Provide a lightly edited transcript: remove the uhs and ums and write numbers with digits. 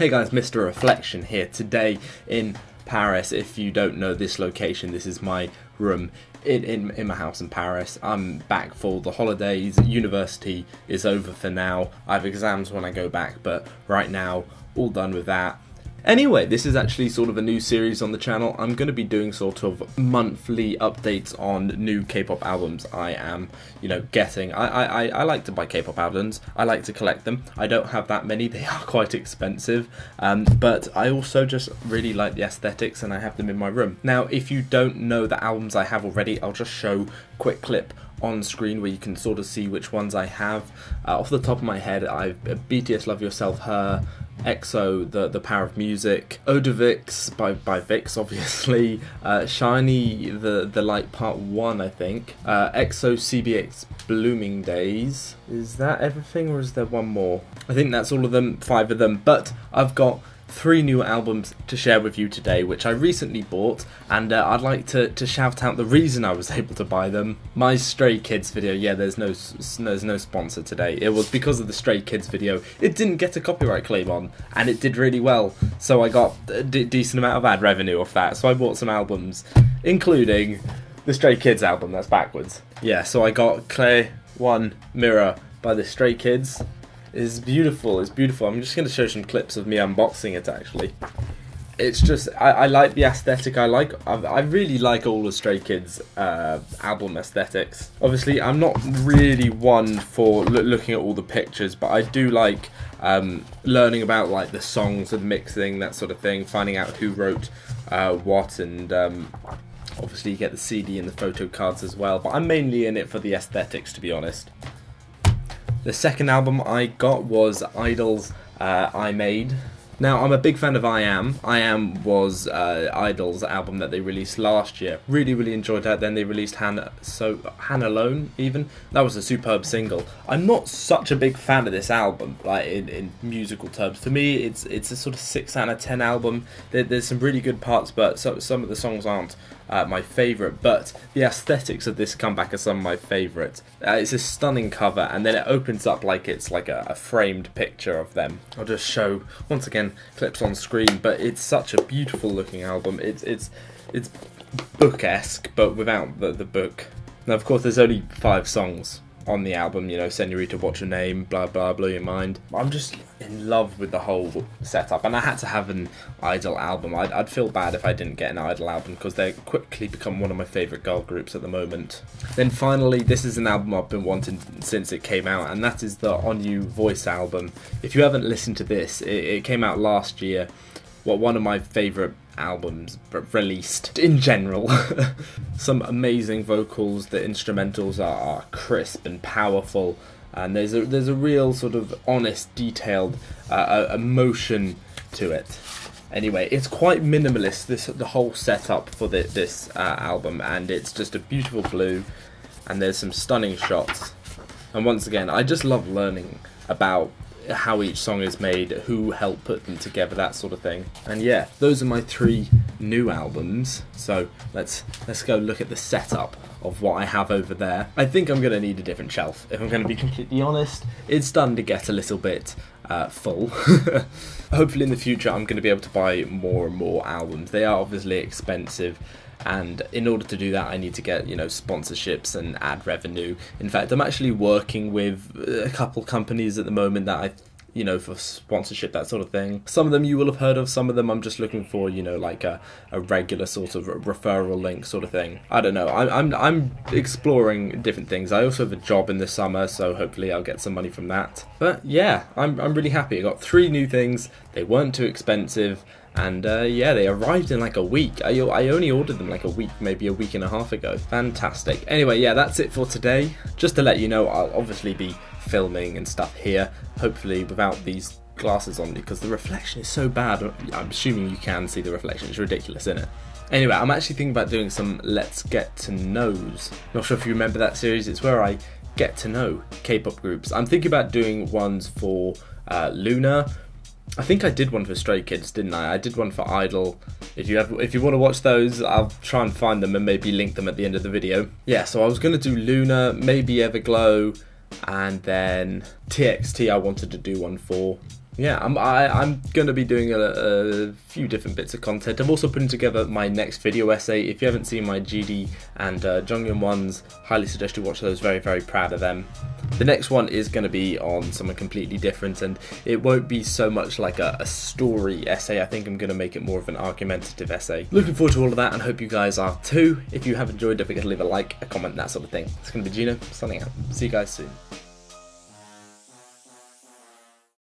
Hey guys, Mr. Reflection here today in Paris. If you don't know this location, this is my room in my house in Paris. I'm back for the holidays. University is over for now. I have exams when I go back, but right now, all done with that. Anyway, this is actually sort of a new series on the channel. I'm going to be doing sort of monthly updates on new K-pop albums I am, getting. I like to buy K-pop albums. I like to collect them. I don't have that many. They are quite expensive. But I also just really like the aesthetics and I have them in my room. Now, if you don't know the albums I have already, I'll just show a quick clip on screen where you can sort of see which ones I have. Off the top of my head, I've BTS Love Yourself, Her, EXO, the Power of Music, Odovix by Vix, obviously, Shiny, the Light Part 1, I think, EXO CBX Blooming Days. Is that everything or is there one more? I think that's all of them, 5 of them, but I've got 3 new albums to share with you today, which I recently bought, and I'd like to shout out the reason I was able to buy them. My Stray Kids video, yeah, there's no sponsor today. It was because of the Stray Kids video. It didn't get a copyright claim on, and it did really well, so I got a decent amount of ad revenue off that, so I bought some albums, including the Stray Kids album, that's backwards. Yeah, so I got Clay One Mirror by the Stray Kids. It's beautiful, it's beautiful. I'm just going to show some clips of me unboxing it actually. It's just, I like the aesthetic, I really like all the Stray Kids album aesthetics. Obviously, I'm not really one for looking at all the pictures, but I do like learning about like the songs and mixing, that sort of thing, finding out who wrote what, and obviously you get the CD and the photo cards as well, but I'm mainly in it for the aesthetics, to be honest. The second album I got was Idol's I Made. Now, I'm a big fan of I Am. I Am was Idol's album that they released last year. Really enjoyed that. Then they released Hannah Alone, even. That was a superb single. I'm not such a big fan of this album, like in musical terms. For me, it's a sort of 6 out of 10 album. There's some really good parts, but some of the songs aren't my favourite, but the aesthetics of this comeback are some of my favourite. It's a stunning cover, and then it opens up like it's like a framed picture of them. I'll just show, once again, clips on screen, but it's such a beautiful looking album. It's book-esque, but without the book. Now, of course, there's only 5 songs on the album, Senorita, What's Your Name, blah blah, Blow Your Mind. I'm just in love with the whole setup, and I had to have an Idol album. I'd feel bad if I didn't get an Idol album, because they quickly become one of my favourite girl groups at the moment. Then finally, this is an album I've been wanting since it came out, and that is the On You Voice album. If you haven't listened to this, it came out last year. One of my favourite albums released in general. Some amazing vocals. The instrumentals are crisp and powerful, and there's a real sort of honest, detailed emotion to it. Anyway, it's quite minimalist, the whole setup for this album, and it's just a beautiful blue, and there's some stunning shots. And once again, I just love learning about how each song is made, who helped put them together, that sort of thing. And yeah, those are my 3 new albums. So let's go look at the setup of what I have over there. I think I'm going to need a different shelf, if I'm going to be completely honest. It's starting to get a little bit full. Hopefully in the future I'm going to be able to buy more and more albums. They are obviously expensive, and in order to do that I need to get sponsorships and ad revenue. In fact, I'm actually working with a couple companies at the moment that for sponsorship, that sort of thing. Some of them you will have heard of, some of them I'm just looking for, like a regular sort of referral link sort of thing. I don't know, I'm exploring different things. I also have a job in the summer, so hopefully I'll get some money from that. But yeah, I'm really happy. I got 3 new things, they weren't too expensive, and yeah, they arrived in like a week. I only ordered them like a week, maybe a week and a half ago. Fantastic. Anyway, yeah, that's it for today. Just to let you know, I'll obviously be filming and stuff here, hopefully without these glasses on, because the reflection is so bad. I'm assuming you can see the reflection. It's ridiculous, isn't it? Anyway, I'm actually thinking about doing some Let's Get to Knows. Not sure if you remember that series. It's where I get to know K-pop groups. I'm thinking about doing ones for Luna. I think I did one for Stray Kids, didn't I? I did one for Idol. If you want to watch those, I'll try and find them and maybe link them at the end of the video. Yeah, so I was going to do Luna, maybe Everglow, and then TXT I wanted to do one for. yeah, I'm going to be doing a few different bits of content. I'm also putting together my next video essay. If you haven't seen my GD and Jonghyun ones, highly suggest you watch those. Very, very proud of them. The next one is going to be on something completely different, and it won't be so much like a story essay. I think I'm going to make it more of an argumentative essay. Looking forward to all of that, and hope you guys are too. If you have enjoyed, don't forget to leave a like, a comment, that sort of thing. It's going to be Gino, signing out. See you guys soon.